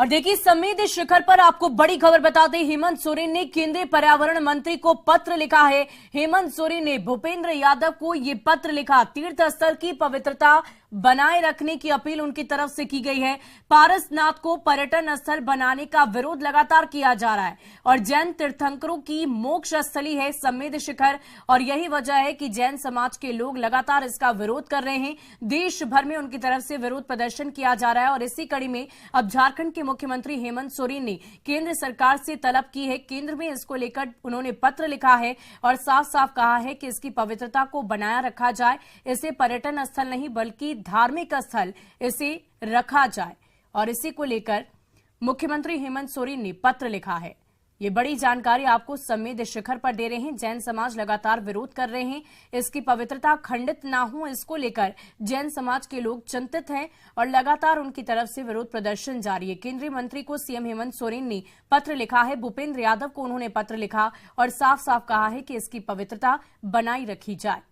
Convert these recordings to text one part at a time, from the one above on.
और देखिए समेत शिखर पर आपको बड़ी खबर बता दें, हेमंत सोरेन ने केंद्रीय पर्यावरण मंत्री को पत्र लिखा है। हेमंत सोरेन ने भूपेंद्र यादव को ये पत्र लिखा। तीर्थ स्थल की पवित्रता बनाए रखने की अपील उनकी तरफ से की गई है। पारसनाथ को पर्यटन स्थल बनाने का विरोध लगातार किया जा रहा है और जैन तीर्थंकरों की मोक्ष स्थली है समेत शिखर, और यही वजह है कि जैन समाज के लोग लगातार इसका विरोध कर रहे हैं। देश भर में उनकी तरफ से विरोध प्रदर्शन किया जा रहा है और इसी कड़ी में अब झारखंड के मुख्यमंत्री हेमंत सोरेन ने केंद्र सरकार से तलब की है। केंद्र में इसको लेकर उन्होंने पत्र लिखा है और साफ साफ कहा है कि इसकी पवित्रता को बनाया रखा जाए। इसे पर्यटन स्थल नहीं बल्कि धार्मिक स्थल इसे रखा जाए और इसी को लेकर मुख्यमंत्री हेमंत सोरेन ने पत्र लिखा है। ये बड़ी जानकारी आपको समेत शिखर पर दे रहे हैं। जैन समाज लगातार विरोध कर रहे हैं, इसकी पवित्रता खंडित ना हो इसको लेकर जैन समाज के लोग चिंतित हैं और लगातार उनकी तरफ से विरोध प्रदर्शन जारी है। केंद्रीय मंत्री को सीएम हेमंत सोरेन ने पत्र लिखा है। भूपेंद्र यादव को उन्होंने पत्र लिखा और साफ साफ कहा है कि इसकी पवित्रता बनाई रखी जाए।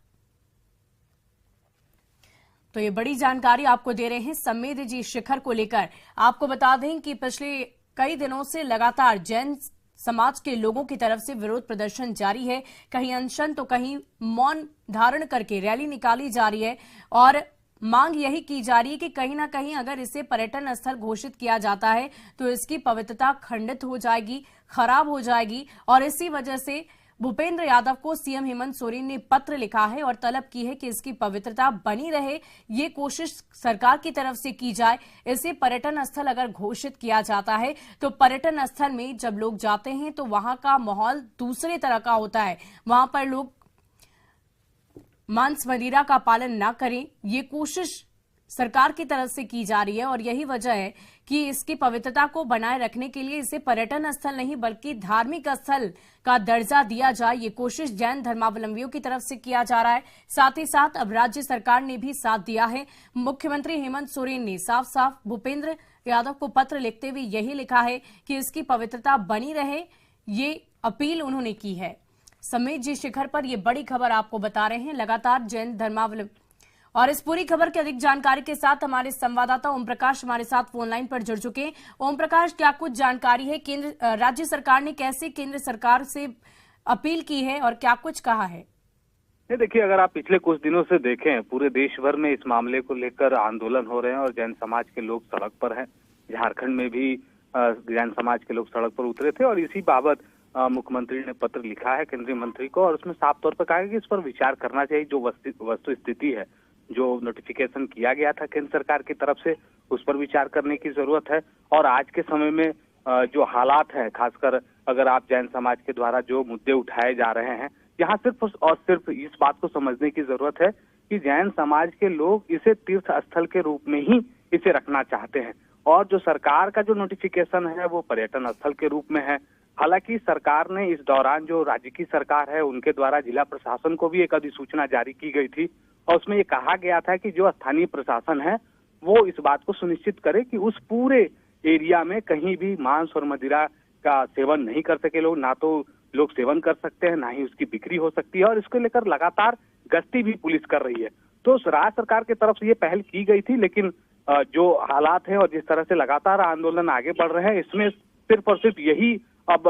तो ये बड़ी जानकारी आपको दे रहे हैं समेत जी शिखर को लेकर। आपको बता दें कि पिछले कई दिनों से लगातार जैन समाज के लोगों की तरफ से विरोध प्रदर्शन जारी है। कहीं अनशन तो कहीं मौन धारण करके रैली निकाली जा रही है और मांग यही की जा रही है कि कहीं ना कहीं अगर इसे पर्यटन स्थल घोषित किया जाता है तो इसकी पवित्रता खंडित हो जाएगी, खराब हो जाएगी। और इसी वजह से भूपेंद्र यादव को सीएम हेमंत सोरेन ने पत्र लिखा है और तलब की है कि इसकी पवित्रता बनी रहे, ये कोशिश सरकार की तरफ से की जाए। इसे पर्यटन स्थल अगर घोषित किया जाता है तो पर्यटन स्थल में जब लोग जाते हैं तो वहां का माहौल दूसरे तरह का होता है। वहां पर लोग मांस मदिरा का पालन ना करें, ये कोशिश सरकार की तरफ से की जा रही है और यही वजह है कि इसकी पवित्रता को बनाए रखने के लिए इसे पर्यटन स्थल नहीं बल्कि धार्मिक स्थल का दर्जा दिया जाए। ये कोशिश जैन धर्मावलंबियों की तरफ से किया जा रहा है। साथ ही साथ अब राज्य सरकार ने भी साथ दिया है। मुख्यमंत्री हेमंत सोरेन ने साफ साफ भूपेंद्र यादव को पत्र लिखते हुए यही लिखा है कि इसकी पवित्रता बनी रहे, ये अपील उन्होंने की है। समेत जी शिखर पर यह बड़ी खबर आपको बता रहे हैं। लगातार जैन धर्मावलंबी और इस पूरी खबर की अधिक जानकारी के साथ हमारे संवाददाता ओम प्रकाश हमारे साथ फोन लाइन पर जुड़ चुके हैं। ओम प्रकाश, क्या कुछ जानकारी है? राज्य सरकार ने कैसे केंद्र सरकार से अपील की है और क्या कुछ कहा है? देखिए, अगर आप पिछले कुछ दिनों से देखें, पूरे देश भर में इस मामले को लेकर आंदोलन हो रहे हैं और जैन समाज के लोग सड़क पर हैं। झारखंड में भी जैन समाज के लोग सड़क पर उतरे थे और इसी बाबत मुख्यमंत्री ने पत्र लिखा है केंद्रीय मंत्री को और उसमें साफ तौर पर कहा है कि इस पर विचार करना चाहिए। जो वस्तु स्थिति है, जो नोटिफिकेशन किया गया था केंद्र सरकार की तरफ से, उस पर विचार करने की जरूरत है। और आज के समय में जो हालात हैं, खासकर अगर आप जैन समाज के द्वारा जो मुद्दे उठाए जा रहे हैं, यहाँ सिर्फ और सिर्फ इस बात को समझने की जरूरत है कि जैन समाज के लोग इसे तीर्थ स्थल के रूप में ही इसे रखना चाहते हैं और जो सरकार का जो नोटिफिकेशन है वो पर्यटन स्थल के रूप में है। हालांकि सरकार ने इस दौरान, जो राज्य की सरकार है उनके द्वारा जिला प्रशासन को भी एक अधिसूचना जारी की गई थी और उसमें ये कहा गया था कि जो स्थानीय प्रशासन है वो इस बात को सुनिश्चित करे कि उस पूरे एरिया में कहीं भी मांस और मदिरा का सेवन नहीं कर सके लोग, ना तो लोग सेवन कर सकते हैं, ना ही उसकी बिक्री हो सकती है। और इसको लेकर लगातार गश्ती भी पुलिस कर रही है। तो राज्य सरकार की तरफ से ये पहल की गई थी, लेकिन जो हालात है और जिस तरह से लगातार आंदोलन आगे बढ़ रहे हैं, इसमें सिर्फ और सिर्फ यही अब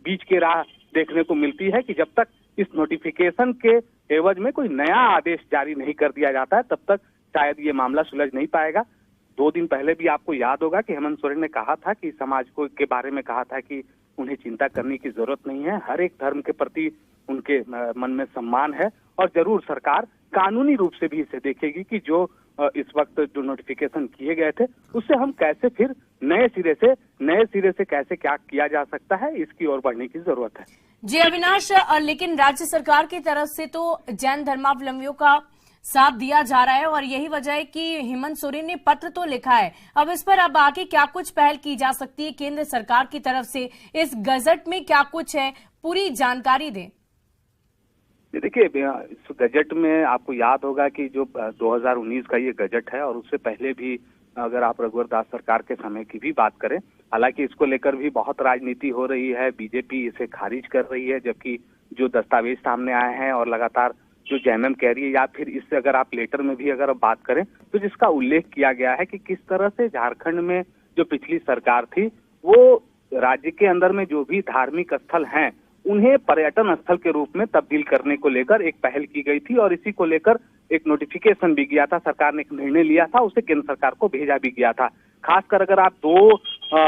बीच की राह देखने को मिलती है कि जब तक इस नोटिफिकेशन के एवज में कोई नया आदेश जारी नहीं कर दिया जाता है, तब तक शायद ये मामला सुलझ नहीं पाएगा। 2 दिन पहले भी आपको याद होगा कि हेमंत सोरेन ने कहा था कि समाज को के बारे में कहा था कि उन्हें चिंता करने की जरूरत नहीं है, हर एक धर्म के प्रति उनके मन में सम्मान है और जरूर सरकार कानूनी रूप से भी इसे देखेगी कि जो इस वक्त जो नोटिफिकेशन किए गए थे उससे हम कैसे फिर नए सिरे से कैसे क्या किया जा सकता है, इसकी ओर बढ़ने की जरूरत है। जी अविनाश, लेकिन राज्य सरकार की तरफ से तो जैन धर्मावलंबियों का साथ दिया जा रहा है और यही वजह है कि हेमंत सोरेन ने पत्र तो लिखा है। अब इस पर अब आगे क्या कुछ पहल की जा सकती है केंद्र सरकार की तरफ से? इस गजट में क्या कुछ है, पूरी जानकारी दें। देखिए, इस गजट में आपको याद होगा कि जो 2019 का ये गजट है और उससे पहले भी अगर आप रघुवर दास सरकार के समय की भी बात करें, हालांकि इसको लेकर भी बहुत राजनीति हो रही है, बीजेपी इसे खारिज कर रही है, जबकि जो दस्तावेज सामने आए हैं और लगातार जो जैनम कह रही है, या फिर इससे अगर आप लेटर में भी अगर बात करें तो जिसका उल्लेख किया गया है कि किस तरह से झारखंड में जो पिछली सरकार थी वो राज्य के अंदर में जो भी धार्मिक स्थल हैं उन्हें पर्यटन स्थल के रूप में तब्दील करने को लेकर एक पहल की गई थी और इसी को लेकर एक नोटिफिकेशन भी गया था। सरकार ने एक निर्णय लिया था, उसे केंद्र सरकार को भेजा भी गया था। खासकर अगर आप दो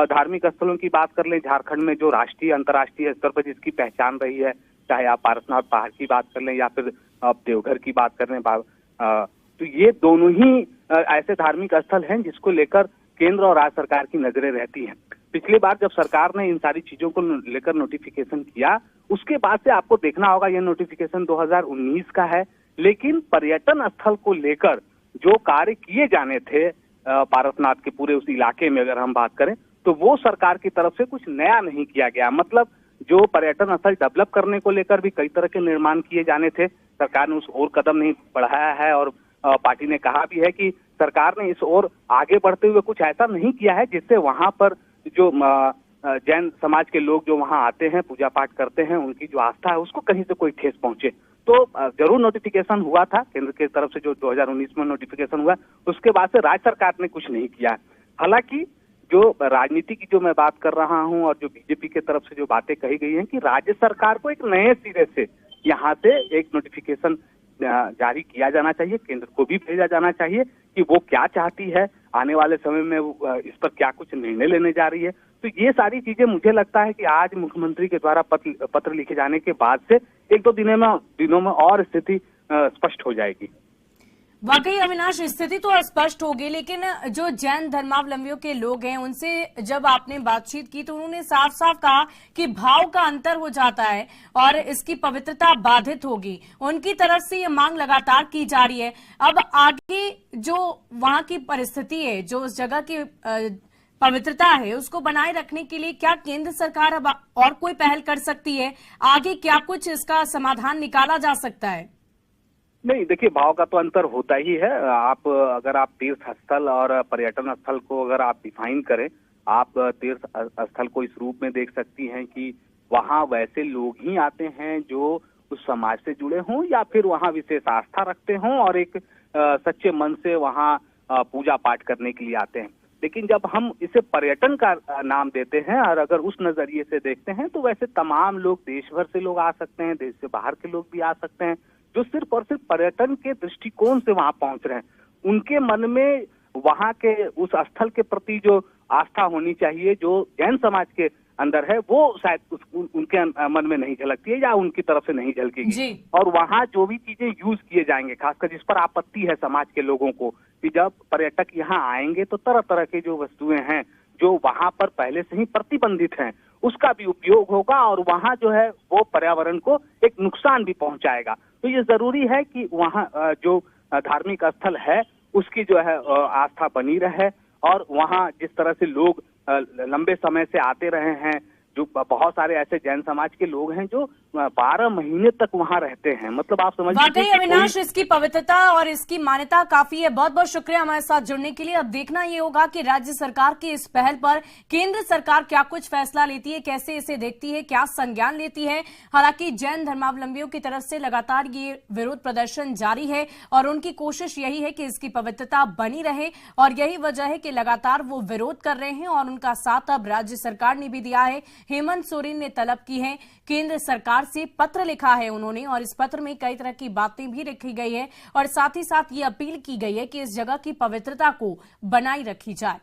धार्मिक स्थलों की बात कर लें झारखंड में जो राष्ट्रीय अंतर्राष्ट्रीय स्तर पर जिसकी पहचान रही है, चाहे आप पारसनाथ पहाड़ की बात कर लें या फिर आप देवघर की बात कर लें, तो ये दोनों ही ऐसे धार्मिक स्थल हैं जिसको लेकर केंद्र और राज्य सरकार की नजरें रहती हैं। पिछली बार जब सरकार ने इन सारी चीजों को लेकर नोटिफिकेशन किया, उसके बाद से आपको देखना होगा यह नोटिफिकेशन 2019 का है, लेकिन पर्यटन स्थल को लेकर जो कार्य किए जाने थे पारसनाथ के पूरे उस इलाके में अगर हम बात करें तो वो सरकार की तरफ से कुछ नया नहीं किया गया। मतलब जो पर्यटन स्थल डेवलप करने को लेकर भी कई तरह के निर्माण किए जाने थे, सरकार ने उस ओर कदम नहीं बढ़ाया है और पार्टी ने कहा भी है कि सरकार ने इस ओर आगे बढ़ते हुए कुछ ऐसा नहीं किया है जिससे वहां पर जो जैन समाज के लोग जो वहां आते हैं पूजा पाठ करते हैं उनकी जो आस्था है उसको कहीं से कोई ठेस पहुंचे। तो जरूर नोटिफिकेशन हुआ था केंद्र की तरफ से, जो 2019 में नोटिफिकेशन हुआ, उसके बाद से राज्य सरकार ने कुछ नहीं किया। हालांकि जो राजनीति की जो मैं बात कर रहा हूं और जो बीजेपी की तरफ से जो बातें कही गई हैं कि राज्य सरकार को एक नए सिरे से यहाँ से एक नोटिफिकेशन जारी किया जाना चाहिए, केंद्र को भी भेजा जाना चाहिए कि वो क्या चाहती है, आने वाले समय में इस पर क्या कुछ निर्णय लेने जा रही है। तो ये सारी चीजें मुझे लगता है कि आज मुख्यमंत्री के द्वारा पत्र लिखे जाने के बाद से एक दो दिनों में और स्थिति स्पष्ट हो जाएगी। वाकई अविनाश, स्थिति तो स्पष्ट होगी, लेकिन जो जैन धर्मावलंबियों के लोग हैं उनसे जब आपने बातचीत की तो उन्होंने साफ साफ कहा कि भाव का अंतर हो जाता है और इसकी पवित्रता बाधित होगी। उनकी तरफ से ये मांग लगातार की जा रही है। अब आगे जो वहां की परिस्थिति है, जो उस जगह की पवित्रता है, उसको बनाए रखने के लिए क्या केंद्र सरकार अब और कोई पहल कर सकती है? आगे क्या कुछ इसका समाधान निकाला जा सकता है? नहीं, देखिए, भाव का तो अंतर होता ही है। अगर आप तीर्थ स्थल और पर्यटन स्थल को अगर आप डिफाइन करें, आप तीर्थ स्थल को इस रूप में देख सकती हैं कि वहाँ वैसे लोग ही आते हैं जो उस समाज से जुड़े हों या फिर वहाँ विशेष आस्था रखते हों और एक सच्चे मन से वहाँ पूजा पाठ करने के लिए आते हैं। लेकिन जब हम इसे पर्यटन का नाम देते हैं और अगर उस नजरिए से देखते हैं तो वैसे तमाम लोग, देश भर से लोग आ सकते हैं, देश से बाहर के लोग भी आ सकते हैं, जो सिर्फ और सिर्फ पर्यटन के दृष्टिकोण से वहां पहुंच रहे हैं। उनके मन में वहां के उस स्थल के प्रति जो आस्था होनी चाहिए जो जैन समाज के अंदर है वो शायद उनके मन में नहीं झलकती है या उनकी तरफ से नहीं झलकेगी। और वहां जो भी चीजें यूज किए जाएंगे, खासकर जिस पर आपत्ति है समाज के लोगों को कि जब पर्यटक यहाँ आएंगे तो तरह तरह के जो वस्तुएं हैं जो वहां पर पहले से ही प्रतिबंधित हैं उसका भी उपयोग होगा और वहां जो है वो पर्यावरण को एक नुकसान भी पहुंचाएगा। तो ये जरूरी है कि वहाँ जो धार्मिक स्थल है उसकी जो है आस्था बनी रहे और वहाँ जिस तरह से लोग लंबे समय से आते रहे हैं, जो बहुत सारे ऐसे जैन समाज के लोग हैं जो 12 महीने तक वहाँ रहते हैं। मतलब आप समझ वाकई अविनाश, इसकी पवित्रता और इसकी मान्यता काफी है। बहुत बहुत शुक्रिया हमारे साथ जुड़ने के लिए। अब देखना ये होगा कि राज्य सरकार की इस पहल पर केंद्र सरकार क्या कुछ फैसला लेती है, कैसे इसे देखती है, क्या संज्ञान लेती है। हालांकि जैन धर्मावलंबियों की तरफ से लगातार ये विरोध प्रदर्शन जारी है और उनकी कोशिश यही है कि इसकी पवित्रता बनी रहे और यही वजह है कि लगातार वो विरोध कर रहे हैं और उनका साथ अब राज्य सरकार ने भी दिया है। हेमंत सोरेन ने तलब की है, केंद्र सरकार से पत्र लिखा है उन्होंने और इस पत्र में कई तरह की बातें भी लिखी गई है और साथ ही साथ ये अपील की गई है कि इस जगह की पवित्रता को बनाए रखी जाए।